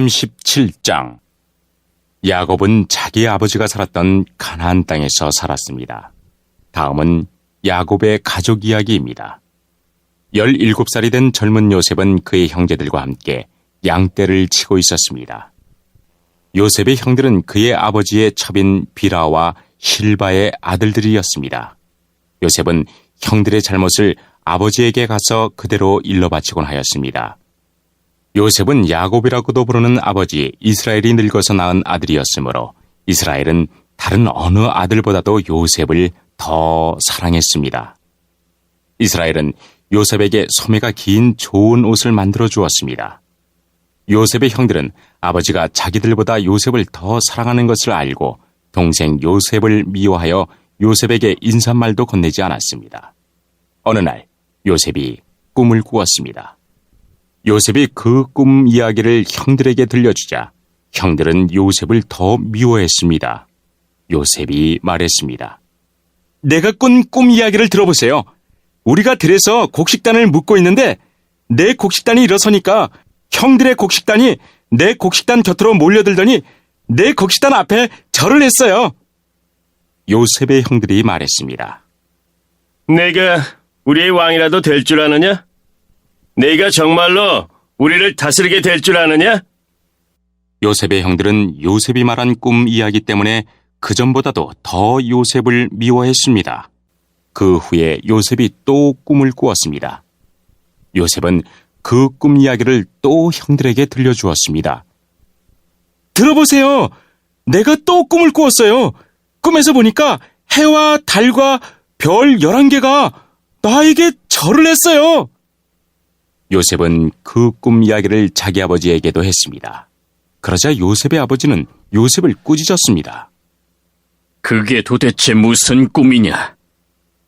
37장. 야곱은 자기 아버지가 살았던 가나안 땅에서 살았습니다. 다음은 야곱의 가족 이야기입니다. 17살이 된 젊은 요셉은 그의 형제들과 함께 양떼를 치고 있었습니다. 요셉의 형들은 그의 아버지의 첩인 비라와 실바의 아들들이었습니다. 요셉은 형들의 잘못을 아버지에게 가서 그대로 일러바치곤 하였습니다. 요셉은 야곱이라고도 부르는 아버지 이스라엘이 늙어서 낳은 아들이었으므로 이스라엘은 다른 어느 아들보다도 요셉을 더 사랑했습니다. 이스라엘은 요셉에게 소매가 긴 좋은 옷을 만들어 주었습니다. 요셉의 형들은 아버지가 자기들보다 요셉을 더 사랑하는 것을 알고 동생 요셉을 미워하여 요셉에게 인사말도 건네지 않았습니다. 어느 날 요셉이 꿈을 꾸었습니다. 요셉이 그 꿈 이야기를 형들에게 들려주자 형들은 요셉을 더 미워했습니다. 요셉이 말했습니다. 내가 꾼 꿈 이야기를 들어보세요. 우리가 들에서 곡식단을 묶고 있는데 내 곡식단이 일어서니까 형들의 곡식단이 내 곡식단 곁으로 몰려들더니 내 곡식단 앞에 절을 했어요. 요셉의 형들이 말했습니다. 내가 우리의 왕이라도 될 줄 아느냐? 내가 정말로 우리를 다스리게 될 줄 아느냐? 요셉의 형들은 요셉이 말한 꿈 이야기 때문에 그전보다도 더 요셉을 미워했습니다. 그 후에 요셉이 또 꿈을 꾸었습니다. 요셉은 그 꿈 이야기를 또 형들에게 들려주었습니다. 들어보세요. 내가 또 꿈을 꾸었어요. 꿈에서 보니까 해와 달과 별 11개가 나에게 절을 했어요. 요셉은 그 꿈 이야기를 자기 아버지에게도 했습니다. 그러자 요셉의 아버지는 요셉을 꾸짖었습니다. 그게 도대체 무슨 꿈이냐?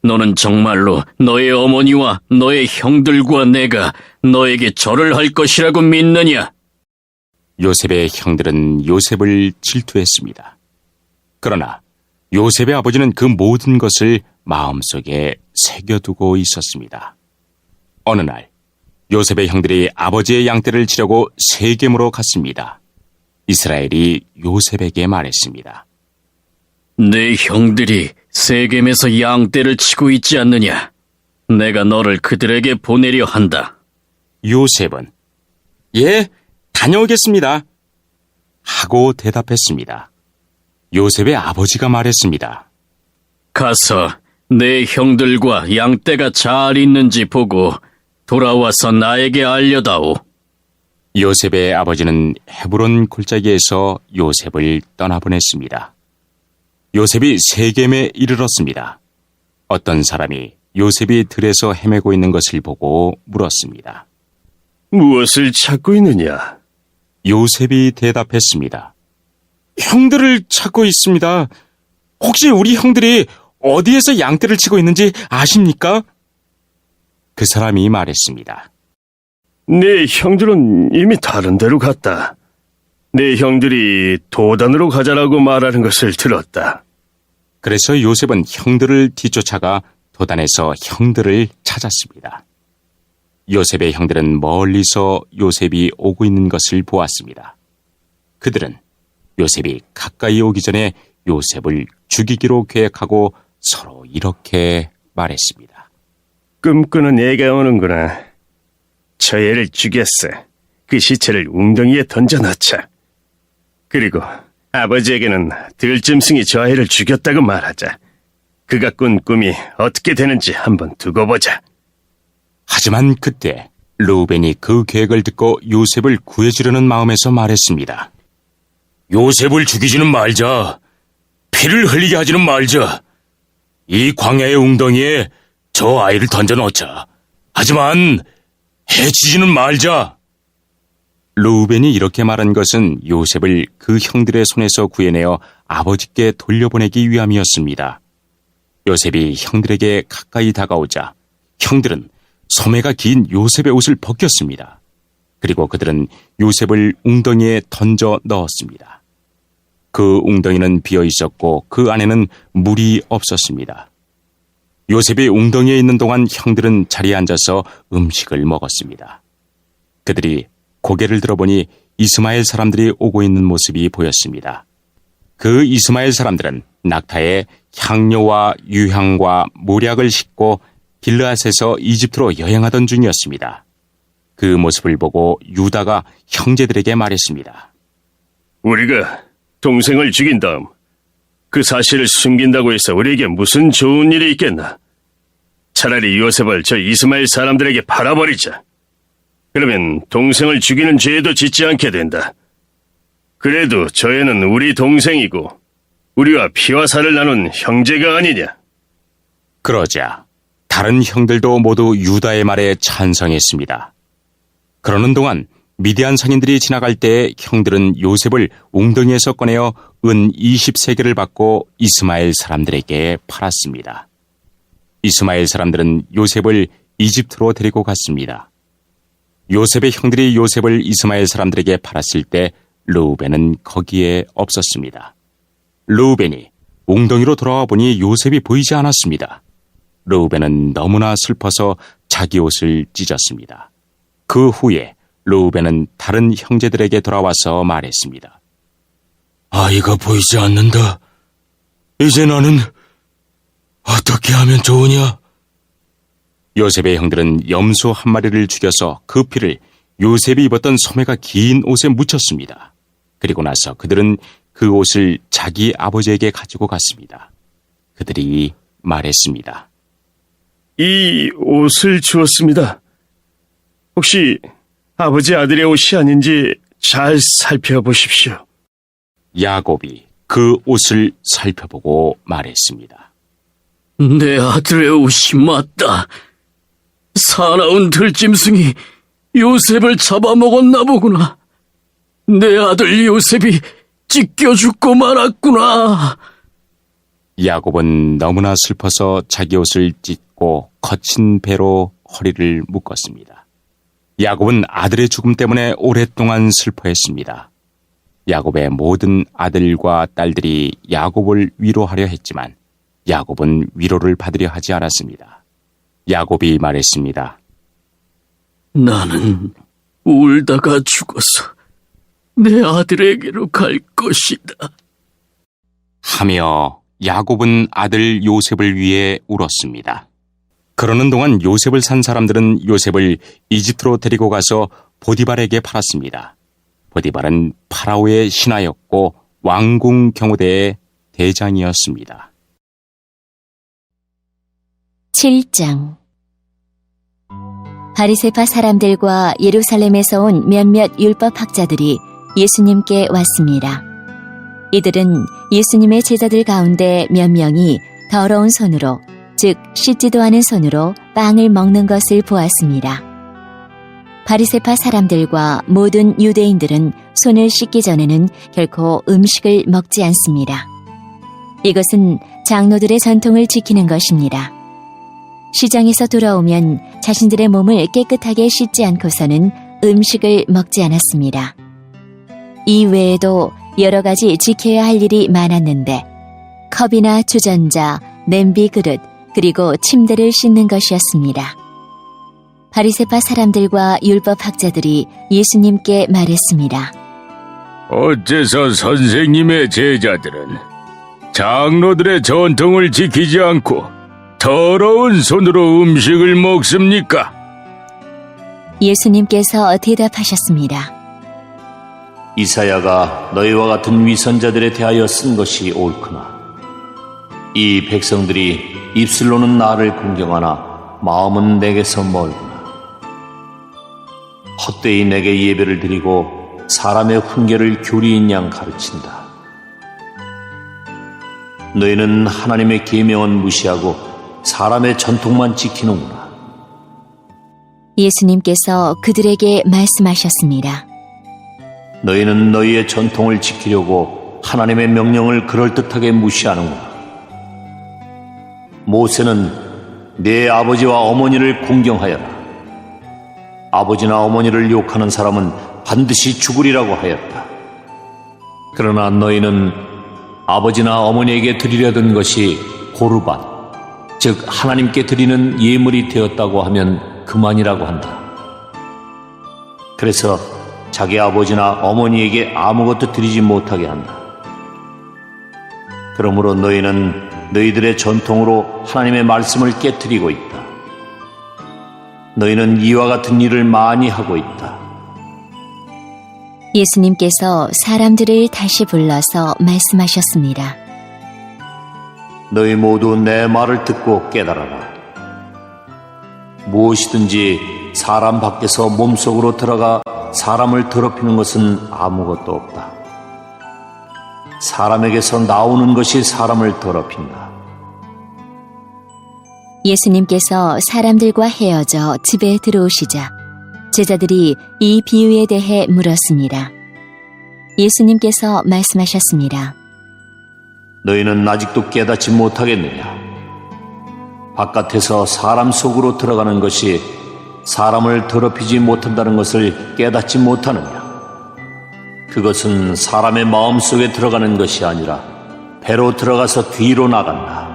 너는 정말로 너의 어머니와 너의 형들과 내가 너에게 절을 할 것이라고 믿느냐? 요셉의 형들은 요셉을 질투했습니다. 그러나 요셉의 아버지는 그 모든 것을 마음속에 새겨두고 있었습니다. 어느 날 요셉의 형들이 아버지의 양떼를 치려고 세겜으로 갔습니다. 이스라엘이 요셉에게 말했습니다. 내 형들이 세겜에서 양떼를 치고 있지 않느냐? 내가 너를 그들에게 보내려 한다. 요셉은 예, 다녀오겠습니다. 하고 대답했습니다. 요셉의 아버지가 말했습니다. 가서 내 형들과 양떼가 잘 있는지 보고 돌아와서 나에게 알려다오. 요셉의 아버지는 헤브론 골짜기에서 요셉을 떠나보냈습니다. 요셉이 세겜에 이르렀습니다. 어떤 사람이 요셉이 들에서 헤매고 있는 것을 보고 물었습니다. 무엇을 찾고 있느냐? 요셉이 대답했습니다. 형들을 찾고 있습니다. 혹시 우리 형들이 어디에서 양떼를 치고 있는지 아십니까? 그 사람이 말했습니다. 네 형들은 이미 다른 데로 갔다. 내 형들이 도단으로 가자라고 말하는 것을 들었다. 그래서 요셉은 형들을 뒤쫓아가 도단에서 형들을 찾았습니다. 요셉의 형들은 멀리서 요셉이 오고 있는 것을 보았습니다. 그들은 요셉이 가까이 오기 전에 요셉을 죽이기로 계획하고 서로 이렇게 말했습니다. 꿈꾸는 애가 오는구나. 저 애를 죽였어. 그 시체를 웅덩이에 던져넣자. 그리고 아버지에게는 들짐승이 저 아이를 죽였다고 말하자. 그가 꾼 꿈이 어떻게 되는지 한번 두고 보자. 하지만 그때 르우벤이 그 계획을 듣고 요셉을 구해주려는 마음에서 말했습니다. 요셉을 죽이지는 말자. 피를 흘리게 하지는 말자. 이 광야의 웅덩이에 저 아이를 던져넣자. 하지만 해치지는 말자. 르우벤이 이렇게 말한 것은 요셉을 그 형들의 손에서 구해내어 아버지께 돌려보내기 위함이었습니다. 요셉이 형들에게 가까이 다가오자 형들은 소매가 긴 요셉의 옷을 벗겼습니다. 그리고 그들은 요셉을 웅덩이에 던져 넣었습니다. 그 웅덩이는 비어 있었고 그 안에는 물이 없었습니다. 요셉이 웅덩이에 있는 동안 형들은 자리에 앉아서 음식을 먹었습니다. 그들이 고개를 들어보니 이스마엘 사람들이 오고 있는 모습이 보였습니다. 그 이스마엘 사람들은 낙타에 향료와 유향과 모략을 싣고 길르앗에서 이집트로 여행하던 중이었습니다. 그 모습을 보고 유다가 형제들에게 말했습니다. 우리가 동생을 죽인 다음 그 사실을 숨긴다고 해서 우리에게 무슨 좋은 일이 있겠나? 차라리 요셉을 저 이스마엘 사람들에게 팔아버리자. 그러면 동생을 죽이는 죄도 짓지 않게 된다. 그래도 저 애는 우리 동생이고 우리와 피와 살을 나눈 형제가 아니냐? 그러자 다른 형들도 모두 유다의 말에 찬성했습니다. 그러는 동안 미디안 상인들이 지나갈 때 형들은 요셉을 웅덩이에서 꺼내어 은 20세겔을 받고 이스마엘 사람들에게 팔았습니다. 이스마엘 사람들은 요셉을 이집트로 데리고 갔습니다. 요셉의 형들이 요셉을 이스마엘 사람들에게 팔았을 때 르우벤은 거기에 없었습니다. 르우벤이 웅덩이로 돌아와 보니 요셉이 보이지 않았습니다. 르우벤은 너무나 슬퍼서 자기 옷을 찢었습니다. 그 후에 르우벤은 다른 형제들에게 돌아와서 말했습니다. 아이가 보이지 않는다. 이제 나는 어떻게 하면 좋으냐? 요셉의 형들은 염소 한 마리를 죽여서 그 피를 요셉이 입었던 소매가 긴 옷에 묻혔습니다. 그리고 나서 그들은 그 옷을 자기 아버지에게 가지고 갔습니다. 그들이 말했습니다. 이 옷을 주었습니다. 혹시 아버지 아들의 옷이 아닌지 잘 살펴보십시오. 야곱이 그 옷을 살펴보고 말했습니다. 내 아들의 옷이 맞다. 사나운 들짐승이 요셉을 잡아먹었나 보구나. 내 아들 요셉이 찢겨 죽고 말았구나. 야곱은 너무나 슬퍼서 자기 옷을 찢고 거친 배로 허리를 묶었습니다. 야곱은 아들의 죽음 때문에 오랫동안 슬퍼했습니다. 야곱의 모든 아들과 딸들이 야곱을 위로하려 했지만 야곱은 위로를 받으려 하지 않았습니다. 야곱이 말했습니다. 나는 울다가 죽어서 내 아들에게로 갈 것이다. 하며 야곱은 아들 요셉을 위해 울었습니다. 그러는 동안 요셉을 산 사람들은 요셉을 이집트로 데리고 가서 보디발에게 팔았습니다. 보디발은 파라오의 신하였고 왕궁 경호대의 대장이었습니다. 7장 바리새파 사람들과 예루살렘에서 온 몇몇 율법학자들이 예수님께 왔습니다. 이들은 예수님의 제자들 가운데 몇 명이 더러운 손으로, 즉 씻지도 않은 손으로 빵을 먹는 것을 보았습니다. 바리새파 사람들과 모든 유대인들은 손을 씻기 전에는 결코 음식을 먹지 않습니다. 이것은 장로들의 전통을 지키는 것입니다. 시장에서 돌아오면 자신들의 몸을 깨끗하게 씻지 않고서는 음식을 먹지 않았습니다. 이 외에도 여러 가지 지켜야 할 일이 많았는데 컵이나 주전자, 냄비 그릇, 그리고 침대를 씻는 것이었습니다. 바리새파 사람들과 율법학자들이 예수님께 말했습니다. 어째서 선생님의 제자들은 장로들의 전통을 지키지 않고 더러운 손으로 음식을 먹습니까? 예수님께서 대답하셨습니다. 이사야가 너희와 같은 위선자들에 대하여 쓴 것이 옳구나. 이 백성들이 입술로는 나를 공경하나 마음은 내게서 멀구나. 헛되이 내게 예배를 드리고 사람의 훈계를 교리인 양 가르친다. 너희는 하나님의 계명은 무시하고 사람의 전통만 지키는구나. 예수님께서 그들에게 말씀하셨습니다. 너희는 너희의 전통을 지키려고 하나님의 명령을 그럴듯하게 무시하는구나. 모세는 내 아버지와 어머니를 공경하여라. 아버지나 어머니를 욕하는 사람은 반드시 죽으리라고 하였다. 그러나 너희는 아버지나 어머니에게 드리려던 것이 고르반, 즉 하나님께 드리는 예물이 되었다고 하면 그만이라고 한다. 그래서 자기 아버지나 어머니에게 아무것도 드리지 못하게 한다. 그러므로 너희는 너희들의 전통으로 하나님의 말씀을 깨뜨리고 있다. 너희는 이와 같은 일을 많이 하고 있다. 예수님께서 사람들을 다시 불러서 말씀하셨습니다. 너희 모두 내 말을 듣고 깨달아라. 무엇이든지 사람 밖에서 몸속으로 들어가 사람을 더럽히는 것은 아무것도 없다. 사람에게서 나오는 것이 사람을 더럽힌다. 예수님께서 사람들과 헤어져 집에 들어오시자 제자들이 이 비유에 대해 물었습니다. 예수님께서 말씀하셨습니다. 너희는 아직도 깨닫지 못하겠느냐? 바깥에서 사람 속으로 들어가는 것이 사람을 더럽히지 못한다는 것을 깨닫지 못하느냐? 그것은 사람의 마음 속에 들어가는 것이 아니라 배로 들어가서 뒤로 나간다.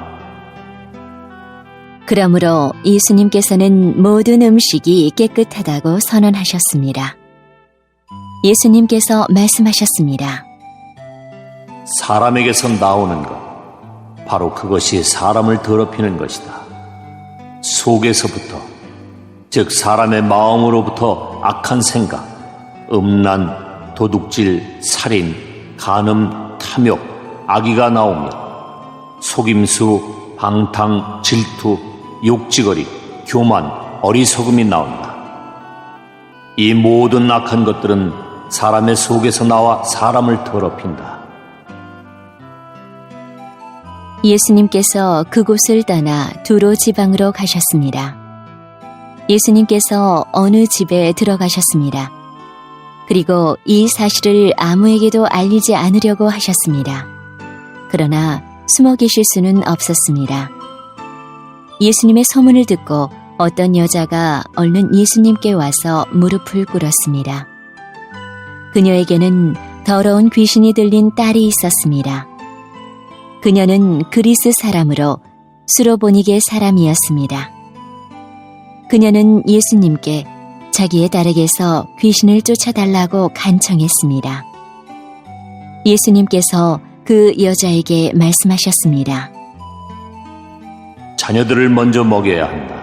그러므로 예수님께서는 모든 음식이 깨끗하다고 선언하셨습니다. 예수님께서 말씀하셨습니다. 사람에게서 나오는 것, 바로 그것이 사람을 더럽히는 것이다. 속에서부터, 즉 사람의 마음으로부터 악한 생각, 음란, 도둑질, 살인, 간음, 탐욕, 악의가 나오며 속임수, 방탕, 질투, 욕지거리, 교만, 어리석음이 나온다. 이 모든 악한 것들은 사람의 속에서 나와 사람을 더럽힌다. 예수님께서 그곳을 떠나 두로 지방으로 가셨습니다. 예수님께서 어느 집에 들어가셨습니다. 그리고 이 사실을 아무에게도 알리지 않으려고 하셨습니다. 그러나 숨어 계실 수는 없었습니다. 예수님의 소문을 듣고 어떤 여자가 얼른 예수님께 와서 무릎을 꿇었습니다. 그녀에게는 더러운 귀신이 들린 딸이 있었습니다. 그녀는 그리스 사람으로 수로보니게 사람이었습니다. 그녀는 예수님께 자기의 딸에게서 귀신을 쫓아달라고 간청했습니다. 예수님께서 그 여자에게 말씀하셨습니다. 자녀들을 먼저 먹여야 한다.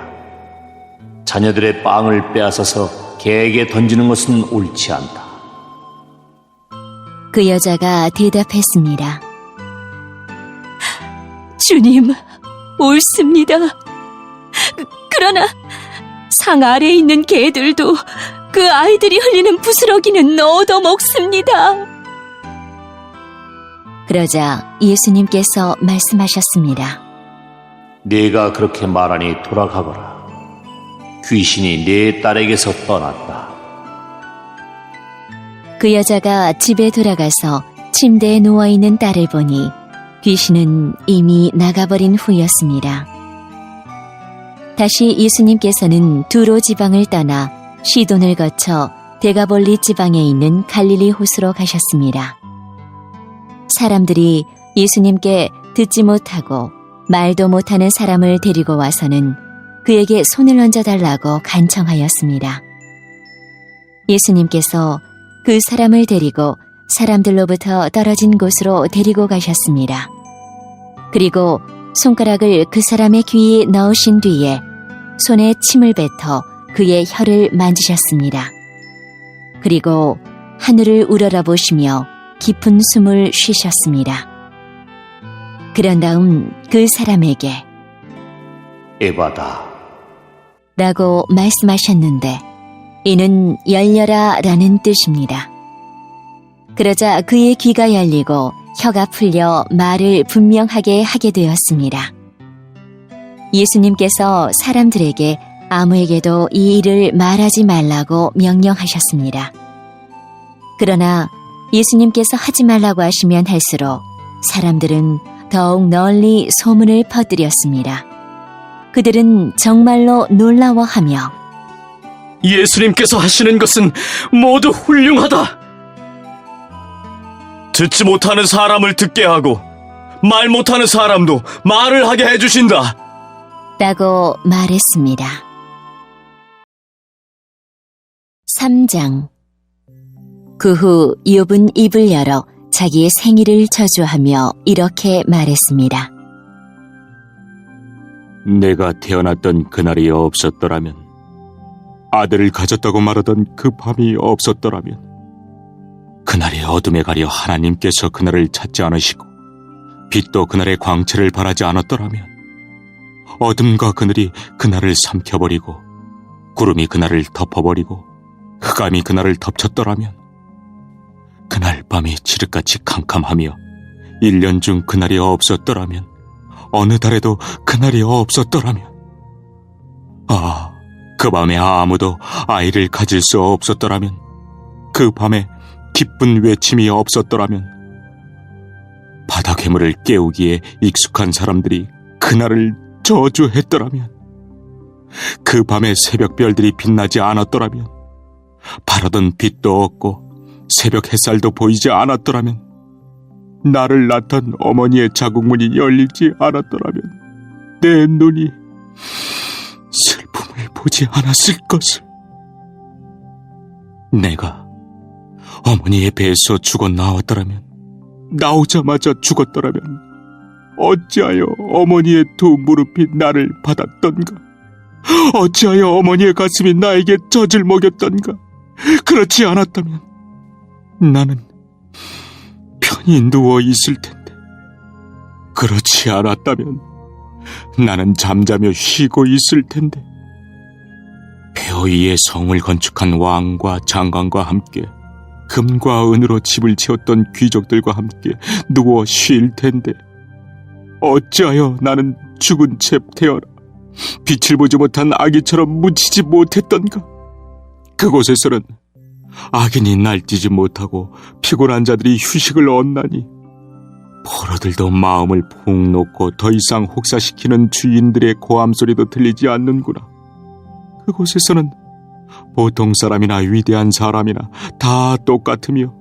자녀들의 빵을 빼앗아서 개에게 던지는 것은 옳지 않다. 그 여자가 대답했습니다. 주님, 옳습니다. 그러나 상 아래에 있는 개들도 그 아이들이 흘리는 부스러기는 얻어먹습니다. 그러자 예수님께서 말씀하셨습니다. 네가 그렇게 말하니 돌아가거라. 귀신이 네 딸에게서 떠났다. 그 여자가 집에 돌아가서 침대에 누워있는 딸을 보니 귀신은 이미 나가버린 후였습니다. 다시 예수님께서는 두로 지방을 떠나 시돈을 거쳐 데가볼리 지방에 있는 갈릴리 호수로 가셨습니다. 사람들이 예수님께 듣지 못하고 말도 못하는 사람을 데리고 와서는 그에게 손을 얹어달라고 간청하였습니다. 예수님께서 그 사람을 데리고 사람들로부터 떨어진 곳으로 데리고 가셨습니다. 그리고 손가락을 그 사람의 귀에 넣으신 뒤에 손에 침을 뱉어 그의 혀를 만지셨습니다. 그리고 하늘을 우러러보시며 깊은 숨을 쉬셨습니다. 그런 다음 그 사람에게 에바다 라고 말씀하셨는데 이는 열려라 라는 뜻입니다. 그러자 그의 귀가 열리고 혀가 풀려 말을 분명하게 하게 되었습니다. 예수님께서 사람들에게 아무에게도 이 일을 말하지 말라고 명령하셨습니다. 그러나 예수님께서 하지 말라고 하시면 할수록 사람들은 더욱 널리 소문을 퍼뜨렸습니다. 그들은 정말로 놀라워하며 예수님께서 하시는 것은 모두 훌륭하다. 듣지 못하는 사람을 듣게 하고 말 못하는 사람도 말을 하게 해주신다. 라고 말했습니다. 3장 그 후 이욥은 입을 열어 자기의 생일을 저주하며 이렇게 말했습니다. 내가 태어났던 그날이 없었더라면, 아들을 가졌다고 말하던 그 밤이 없었더라면, 그날이 어둠에 가려 하나님께서 그날을 찾지 않으시고 빛도 그날의 광채를 발하지 않았더라면, 어둠과 그늘이 그날을 삼켜버리고 구름이 그날을 덮어버리고 흑암이 그날을 덮쳤더라면, 그날 밤이 칠흑같이 캄캄하며 1년 중 그날이 없었더라면, 어느 달에도 그날이 없었더라면, 그 밤에 아무도 아이를 가질 수 없었더라면, 그 밤에 기쁜 외침이 없었더라면, 바다 괴물을 깨우기에 익숙한 사람들이 그날을 저주했더라면, 그 밤에 새벽별들이 빛나지 않았더라면, 바라던 빛도 없고 새벽 햇살도 보이지 않았더라면, 나를 낳던 어머니의 자궁문이 열리지 않았더라면, 내 눈이 슬픔을 보지 않았을 것을. 내가 어머니의 배에서 죽어 나왔더라면, 나오자마자 죽었더라면, 어찌하여 어머니의 두 무릎이 나를 받았던가? 어찌하여 어머니의 가슴이 나에게 젖을 먹였던가? 그렇지 않았다면 나는 편히 누워 있을 텐데, 그렇지 않았다면 나는 잠자며 쉬고 있을 텐데, 폐허 위에 성을 건축한 왕과 장관과 함께 금과 은으로 집을 지었던 귀족들과 함께 누워 쉴 텐데, 어찌하여 나는 죽은 채 태어나 빛을 보지 못한 아기처럼 묻히지 못했던가? 그곳에서는 악인이 날뛰지 못하고 피곤한 자들이 휴식을 얻나니, 포로들도 마음을 푹 놓고 더 이상 혹사시키는 주인들의 고함 소리도 들리지 않는구나. 그곳에서는 보통 사람이나 위대한 사람이나 다 똑같으며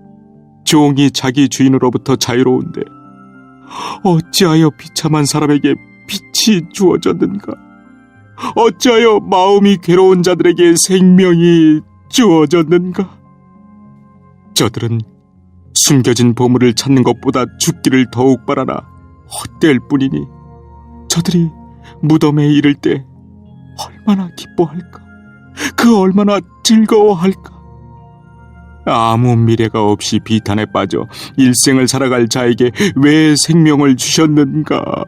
종이 자기 주인으로부터 자유로운데, 어찌하여 비참한 사람에게 빛이 주어졌는가? 어찌하여 마음이 괴로운 자들에게 생명이 주어졌는가? 저들은 숨겨진 보물을 찾는 것보다 죽기를 더욱 바라나 헛될 뿐이니, 저들이 무덤에 이를 때 얼마나 기뻐할까? 그 얼마나 즐거워할까? 아무 미래가 없이 비탄에 빠져 일생을 살아갈 자에게 왜 생명을 주셨는가?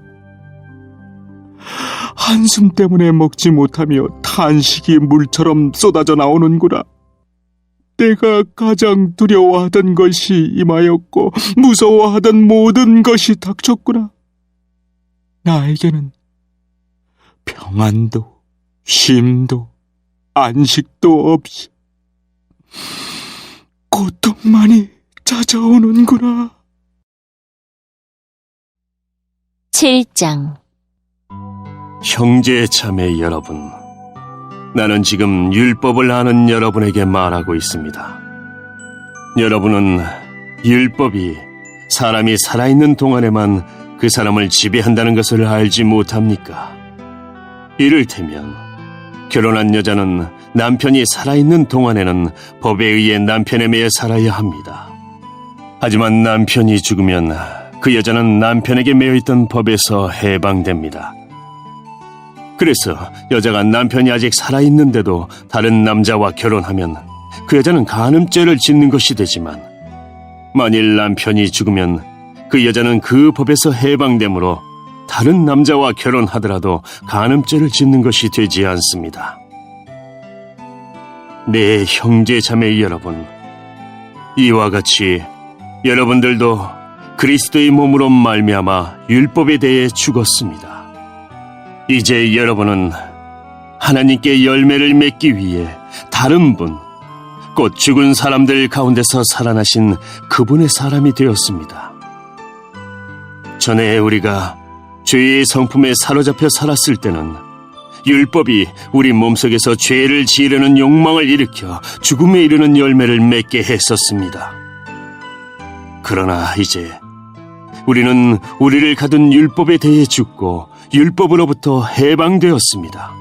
한숨 때문에 먹지 못하며 탄식이 물처럼 쏟아져 나오는구나. 내가 가장 두려워하던 것이 임하였고 무서워하던 모든 것이 닥쳤구나. 나에게는 평안도 쉼도 안식도 없이 고통만이 찾아오는구나. 7장. 형제 자매 여러분, 나는 지금 율법을 아는 여러분에게 말하고 있습니다. 여러분은 율법이 사람이 살아있는 동안에만 그 사람을 지배한다는 것을 알지 못합니까? 이를테면 결혼한 여자는 남편이 살아있는 동안에는 법에 의해 남편에 매여 살아야 합니다. 하지만 남편이 죽으면 그 여자는 남편에게 매여있던 법에서 해방됩니다. 그래서 여자가 남편이 아직 살아있는데도 다른 남자와 결혼하면 그 여자는 간음죄를 짓는 것이 되지만, 만일 남편이 죽으면 그 여자는 그 법에서 해방되므로 다른 남자와 결혼하더라도 간음죄를 짓는 것이 되지 않습니다. 네, 형제 자매 여러분, 이와 같이 여러분들도 그리스도의 몸으로 말미암아 율법에 대해 죽었습니다. 이제 여러분은 하나님께 열매를 맺기 위해 다른 분, 곧 죽은 사람들 가운데서 살아나신 그분의 사람이 되었습니다. 전에 우리가 죄의 성품에 사로잡혀 살았을 때는 율법이 우리 몸속에서 죄를 지으려는 욕망을 일으켜 죽음에 이르는 열매를 맺게 했었습니다. 그러나 이제 우리는 우리를 가둔 율법에 대해 죽고 율법으로부터 해방되었습니다.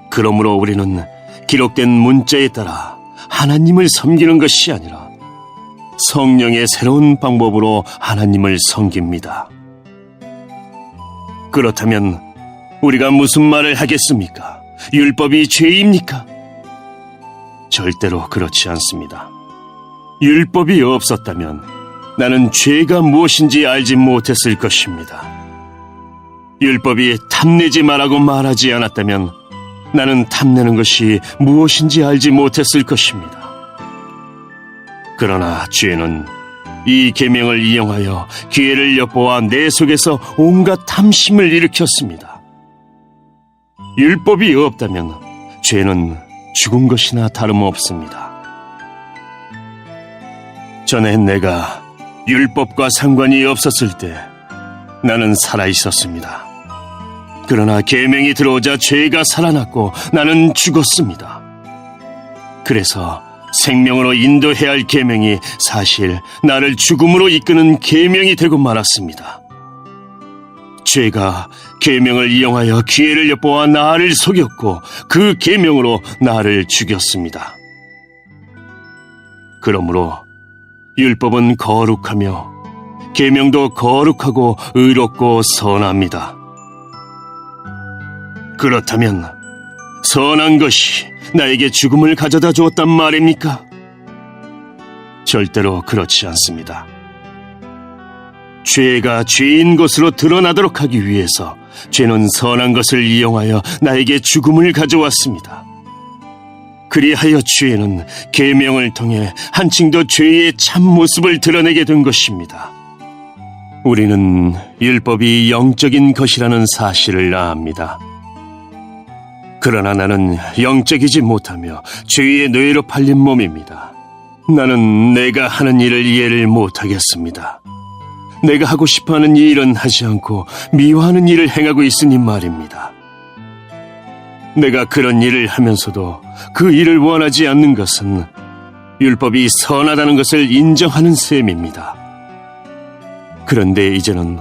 그러므로 우리는 기록된 문자에 따라 하나님을 섬기는 것이 아니라 성령의 새로운 방법으로 하나님을 섬깁니다. 그렇다면 우리가 무슨 말을 하겠습니까? 율법이 죄입니까? 절대로 그렇지 않습니다. 율법이 없었다면 나는 죄가 무엇인지 알지 못했을 것입니다. 율법이 탐내지 말라고 말하지 않았다면 나는 탐내는 것이 무엇인지 알지 못했을 것입니다. 그러나 죄는 이 계명을 이용하여 기회를 엿보아 내 속에서 온갖 탐심을 일으켰습니다. 율법이 없다면 죄는 죽은 것이나 다름없습니다. 전에 내가 율법과 상관이 없었을 때 나는 살아 있었습니다. 그러나 계명이 들어오자 죄가 살아났고 나는 죽었습니다. 그래서 생명으로 인도해야 할 계명이 사실 나를 죽음으로 이끄는 계명이 되고 말았습니다. 죄가 계명을 이용하여 기회를 엿보아 나를 속였고 그 계명으로 나를 죽였습니다. 그러므로 율법은 거룩하며 계명도 거룩하고 의롭고 선합니다. 그렇다면 선한 것이 나에게 죽음을 가져다 주었단 말입니까? 절대로 그렇지 않습니다. 죄가 죄인 것으로 드러나도록 하기 위해서 죄는 선한 것을 이용하여 나에게 죽음을 가져왔습니다. 그리하여 죄는 계명을 통해 한층 더 죄의 참모습을 드러내게 된 것입니다. 우리는 율법이 영적인 것이라는 사실을 압니다. 그러나 나는 영적이지 못하며 죄의 노예로 팔린 몸입니다. 나는 내가 하는 일을 이해를 못하겠습니다. 내가 하고 싶어하는 일은 하지 않고 미워하는 일을 행하고 있으니 말입니다. 내가 그런 일을 하면서도 그 일을 원하지 않는 것은 율법이 선하다는 것을 인정하는 셈입니다. 그런데 이제는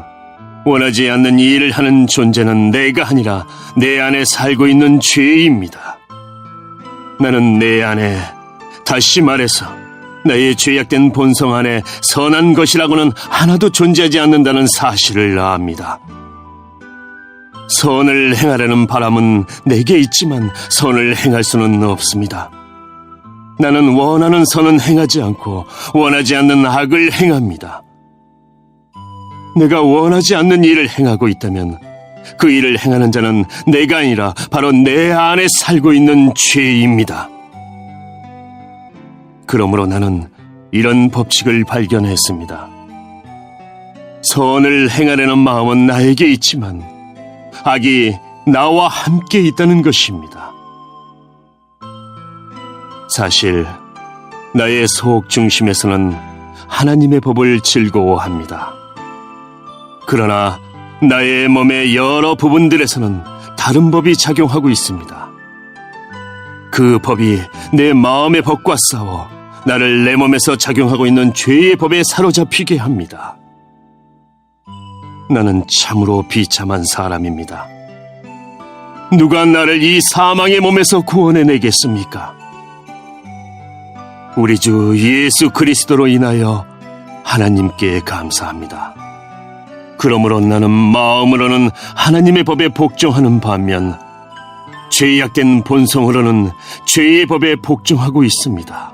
원하지 않는 이 일을 하는 존재는 내가 아니라 내 안에 살고 있는 죄입니다. 나는 내 안에, 다시 말해서 나의 죄악된 본성 안에 선한 것이라고는 하나도 존재하지 않는다는 사실을 압니다. 선을 행하려는 바람은 내게 있지만 선을 행할 수는 없습니다. 나는 원하는 선은 행하지 않고 원하지 않는 악을 행합니다. 내가 원하지 않는 일을 행하고 있다면 그 일을 행하는 자는 내가 아니라 바로 내 안에 살고 있는 죄입니다. 그러므로 나는 이런 법칙을 발견했습니다. 선을 행하려는 마음은 나에게 있지만 악이 나와 함께 있다는 것입니다. 사실 나의 속 중심에서는 하나님의 법을 즐거워합니다. 그러나 나의 몸의 여러 부분들에서는 다른 법이 작용하고 있습니다. 그 법이 내 마음의 법과 싸워 나를 내 몸에서 작용하고 있는 죄의 법에 사로잡히게 합니다. 나는 참으로 비참한 사람입니다. 누가 나를 이 사망의 몸에서 구원해내겠습니까? 우리 주 예수 그리스도로 인하여 하나님께 감사합니다. 그러므로 나는 마음으로는 하나님의 법에 복종하는 반면 죄악된 본성으로는 죄의 법에 복종하고 있습니다.